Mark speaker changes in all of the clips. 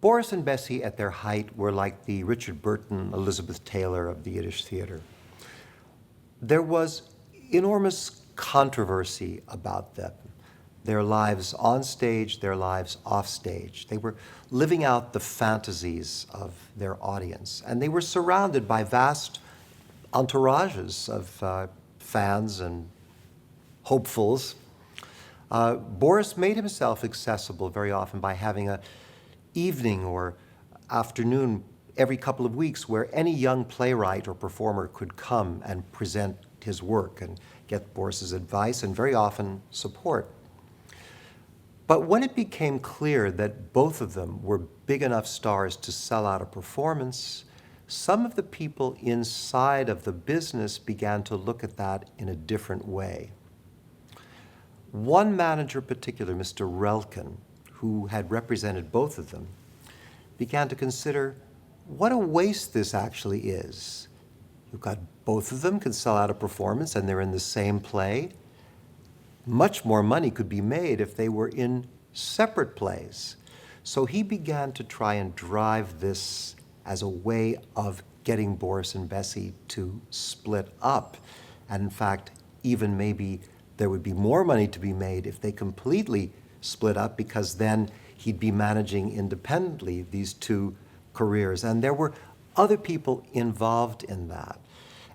Speaker 1: Boris and Bessie at their height were like the Richard Burton, Elizabeth Taylor of the Yiddish theater. There was enormous controversy about them, their lives on stage, their lives off stage. They were living out the fantasies of their audience, and they were surrounded by vast entourages of fans and hopefuls. Boris made himself accessible very often by having an evening or afternoon every couple of weeks where any young playwright or performer could come and present his work and get Boris's advice and very often support. But when it became clear that both of them were big enough stars to sell out a performance, some of the people inside of the business began to look at that in a different way. One manager in particular, Mr. Relkin, who had represented both of them, began to consider what a waste this actually is. You've got both of them can sell out a performance and they're in the same play. Much more money could be made if they were in separate plays. So he began to try and drive this as a way of getting Boris and Bessie to split up. And in fact, even maybe there would be more money to be made if they completely split up, because then he'd be managing independently these two careers. And there were other people involved in that.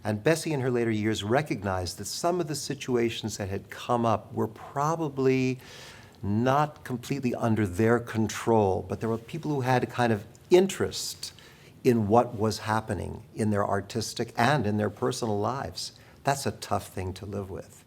Speaker 1: And Bessie in her later years recognized that some of the situations that had come up were probably not completely under their control, but there were people who had a kind of interest in what was happening in their artistic and in their personal lives. That's a tough thing to live with.